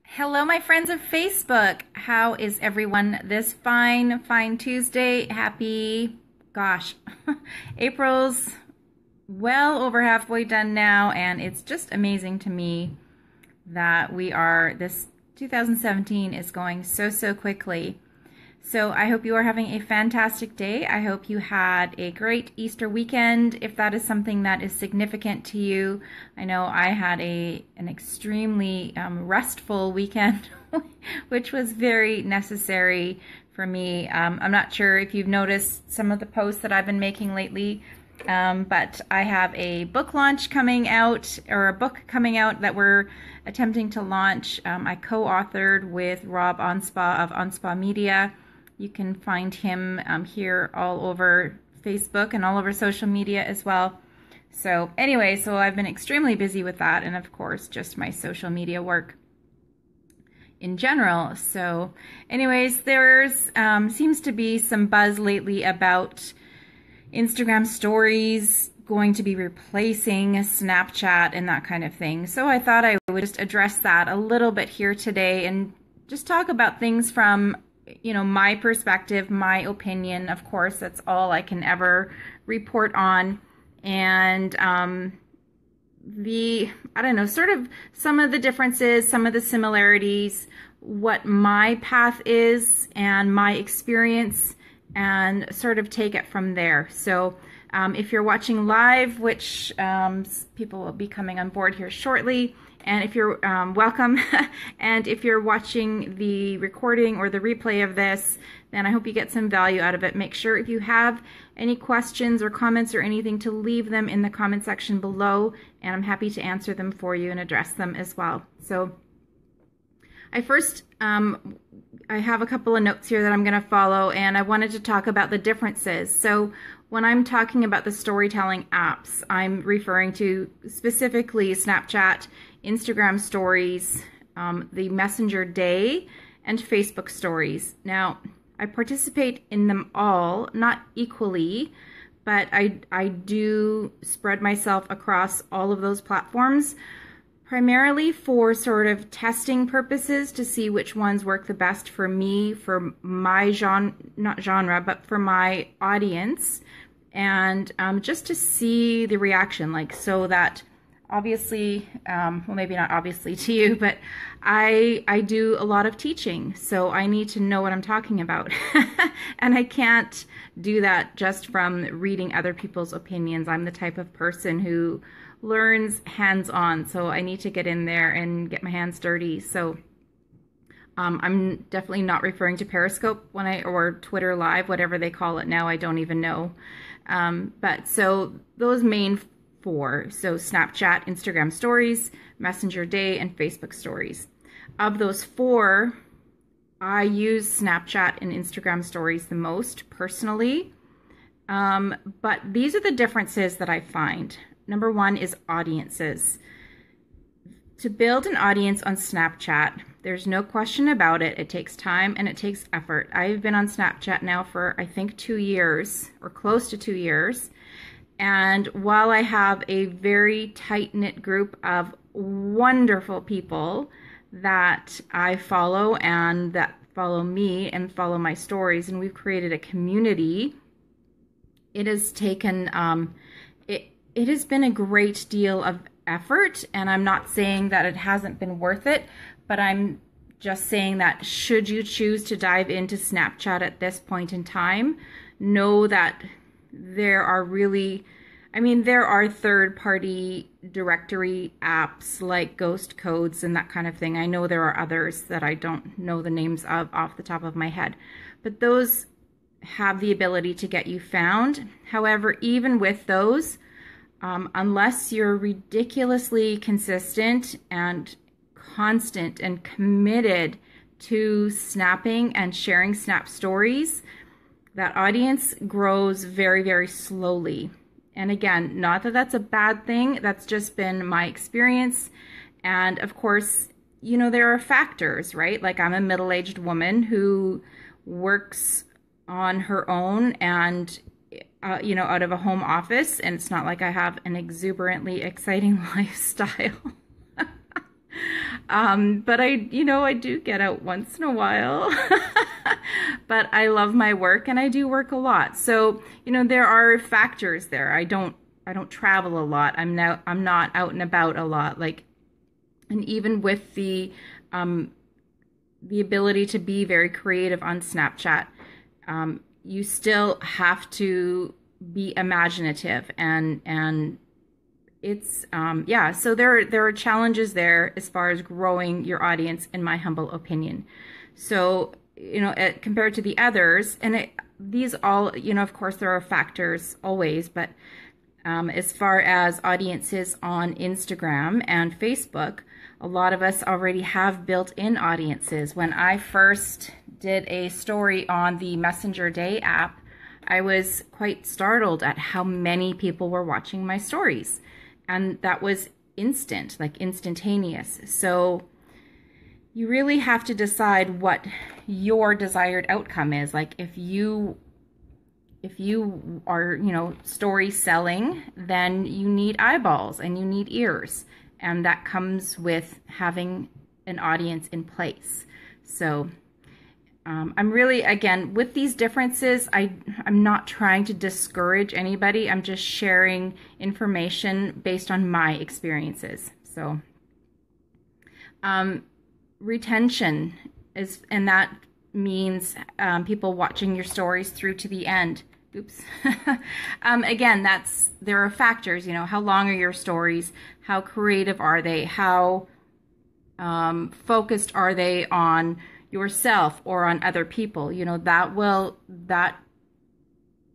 Hello, my friends of Facebook. How is everyone this fine Tuesday? Gosh, April's well over halfway done now, and it's just amazing to me that this 2017 is going so quickly. So I hope you are having a fantastic day. I hope you had a great Easter weekend, if that is something that is significant to you. I know I had an extremely restful weekend, which was very necessary for me. I'm not sure if you've noticed some of the posts that I've been making lately, but I have a book launch coming out, or a book coming out that we're attempting to launch. I co-authored with Rob Onspa of Onspa Media. You can find him here all over Facebook and all over social media as well. So anyway, so I've been extremely busy with that, and of course just my social media work in general. So anyways, there's seems to be some buzz lately about Instagram stories going to be replacing Snapchat and that kind of thing. So I thought I would just address that a little bit here today and just talk about things from my perspective, my opinion. Of course, that's all I can ever report on. And I don't know, sort of some of the differences, some of the similarities, what my path is and my experience, and sort of take it from there. So if you're watching live, which people will be coming on board here shortly, and if you're welcome, and if you're watching the recording or the replay of this, then I hope you get some value out of it. Make sure if you have any questions or comments or anything to leave them in the comment section below, and I'm happy to answer them for you and address them as well. So I have a couple of notes here that I'm going to follow, and I wanted to talk about the differences. So when I'm talking about the storytelling apps, I'm referring to specifically Snapchat, Instagram stories, the Messenger Day, and Facebook stories. Now, I participate in them all, not equally, but I do spread myself across all of those platforms, primarily for sort of testing purposes to see which ones work the best for me, for my but for my audience, and just to see the reaction, so that obviously, well, maybe not obviously to you, but I do a lot of teaching, so I need to know what I'm talking about. And I can't do that just from reading other people's opinions. I'm the type of person who learns hands-on, so I need to get in there and get my hands dirty. So I'm definitely not referring to Periscope or Twitter Live, whatever they call it now. I don't even know. But so those main four, so Snapchat, Instagram stories, Messenger Day, and Facebook stories. Of those four, I use Snapchat and Instagram stories the most personally. But these are the differences that I find. Number one is audiences. To build an audience on Snapchat, there's no question about it. It takes time and it takes effort. I've been on Snapchat now for, I think, 2 years, or close to 2 years. And while I have a very tight-knit group of wonderful people that I follow and that follow me and follow my stories, and we've created a community, it has taken, it has been a great deal of effort, and I'm not saying that it hasn't been worth it, but I'm just saying that should you choose to dive into Snapchat at this point in time, know that there are there are third-party directory apps like Ghost Codes and that kind of thing. I know there are others that I don't know the names of off the top of my head, but those have the ability to get you found. However, even with those, unless you're ridiculously consistent and constant and committed to snapping and sharing snap stories, that audience grows very slowly. And again, not that that's a bad thing, that's just been my experience. And of course, there are factors, right? Like, I'm a middle-aged woman who works on her own and out of a home office, and it's not like I have an exuberantly exciting lifestyle. But I do get out once in a while. But I love my work and I do work a lot. So, there are factors there. I don't travel a lot. I'm not out and about a lot. And even with the ability to be very creative on Snapchat, you still have to be imaginative, and it's so there are challenges there as far as growing your audience, in my humble opinion. So compared to the others, and these all, of course there are factors always, but as far as audiences on Instagram and Facebook, a lot of us already have built-in audiences. When I first did a story on the Messenger Day app, I was quite startled at how many people were watching my stories. And that was instant, like instantaneous. So you really have to decide what your desired outcome is. Like if you are, story selling, then you need eyeballs and you need ears. And that comes with having an audience in place. So I'm really, again, with these differences, I'm not trying to discourage anybody. I'm just sharing information based on my experiences. So retention is, and that means people watching your stories through to the end. Oops. Again, there are factors, how long are your stories? How creative are they? How focused are they on yourself or on other people? That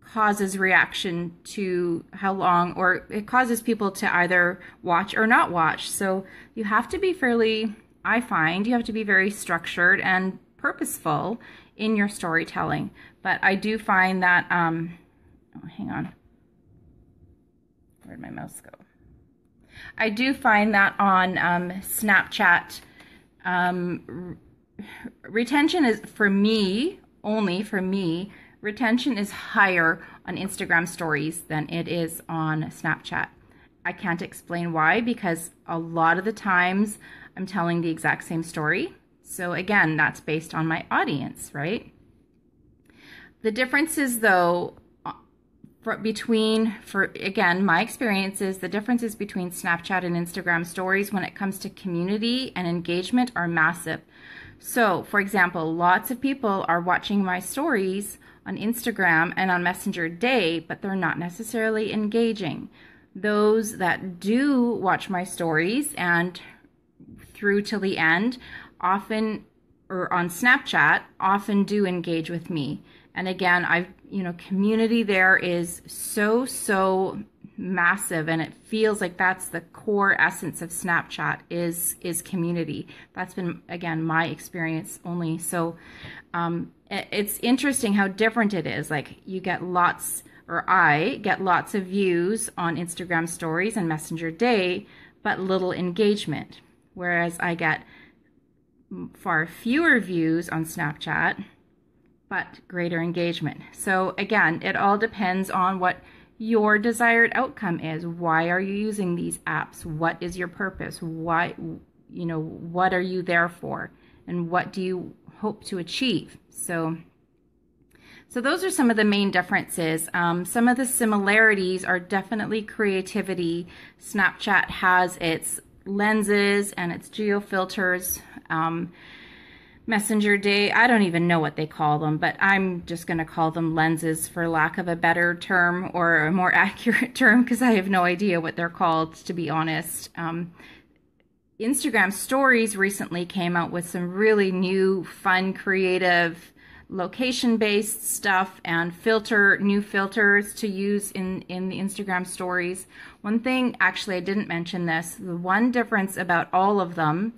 causes reaction to how long, or it causes people to either watch or not watch. So you have to be I find you have to be very structured and purposeful in your storytelling. But I do find that, hang on, where'd my mouse go? I do find that on Snapchat, retention is, only for me, retention is higher on Instagram stories than it is on Snapchat. I can't explain why, because a lot of the times I'm telling the exact same story. So again, that's based on my audience, right? The differences, though, again, my experiences, the differences between Snapchat and Instagram stories when it comes to community and engagement are massive. So, for example, lots of people are watching my stories on Instagram and on Messenger Day, but they're not necessarily engaging. Those that do watch my stories and through till the end often, or on Snapchat, often do engage with me. And again, community there is so massive, and it feels like that's the core essence of Snapchat is community. That's been, again, my experience only. So it's interesting how different it is. Like I get lots of views on Instagram stories and Messenger Day, but little engagement. Whereas I get far fewer views on Snapchat, but greater engagement. So again, it all depends on what your desired outcome is. Why are you using these apps? What is your purpose? What are you there for? And what do you hope to achieve? So those are some of the main differences. Some of the similarities are definitely creativity. Snapchat has its lenses and its geo filters. Messenger Day, I don't even know what they call them, but I'm just going to call them lenses for lack of a better term or a more accurate term, because I have no idea what they're called, to be honest. Instagram stories recently came out with some really new, fun, creative, location-based stuff and new filters to use in the Instagram stories. One thing, actually, I didn't mention this, the one difference about all of them,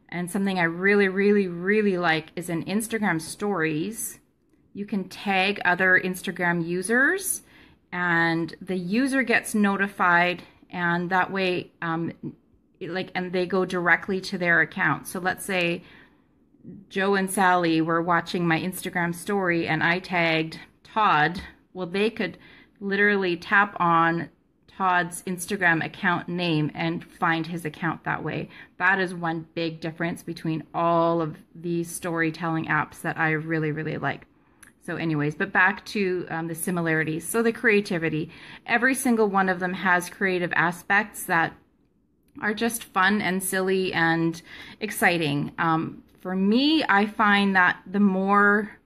and something I really, really, really like, is in Instagram stories, you can tag other Instagram users and the user gets notified, and that way, and they go directly to their account. So let's say Joe and Sally were watching my Instagram story and I tagged Todd. Well, they could literally tap on Todd's Instagram account name and find his account that way. That is one big difference between all of these storytelling apps that I really, really like. So anyways, but back to the similarities. So the creativity. Every single one of them has creative aspects that are just fun and silly and exciting. For me, I find that the more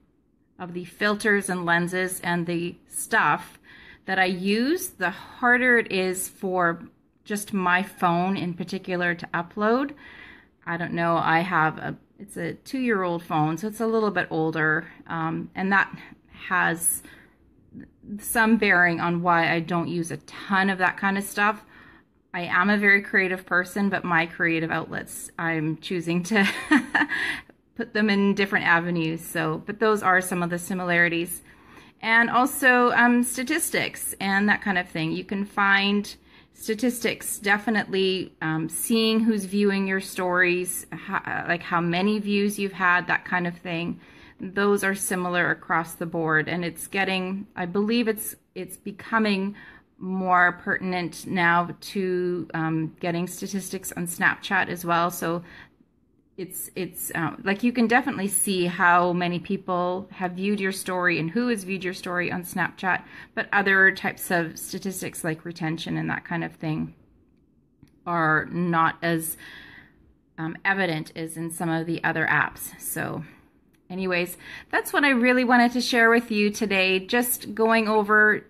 of the filters and lenses and the stuff that I use, the harder it is for just my phone in particular to upload. I don't know, it's a 2-year-old phone, so it's a little bit older, and that has some bearing on why I don't use a ton of that kind of stuff. I am a very creative person, but my creative outlets, I'm choosing to put them in different avenues. So, but those are some of the similarities. And also statistics and that kind of thing. You can find statistics, definitely seeing who's viewing your stories, like how many views you've had, that kind of thing. Those are similar across the board, and it's getting, I believe it's becoming more pertinent now to getting statistics on Snapchat as well. So it's like you can definitely see how many people have viewed your story and who has viewed your story on Snapchat, but other types of statistics like retention and that kind of thing are not as evident as in some of the other apps. So anyways, that's what I really wanted to share with you today, just going over,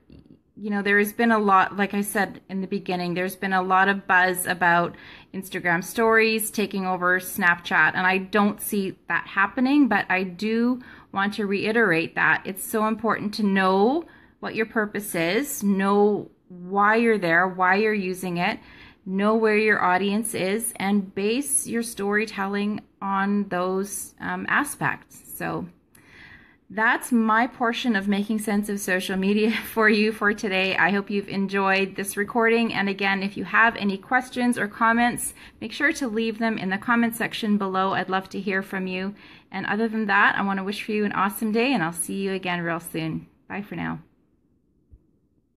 you know, there has been a lot, like I said in the beginning, there's been a lot of buzz about Instagram stories taking over Snapchat, and I don't see that happening, but I do want to reiterate that it's so important to know what your purpose is, know why you're there, why you're using it, know where your audience is, and base your storytelling on those aspects. So that's my portion of making sense of social media for you for today. I hope you've enjoyed this recording. And again, if you have any questions or comments, make sure to leave them in the comment section below. I'd love to hear from you. And other than that, I want to wish for you an awesome day, and I'll see you again real soon. Bye for now.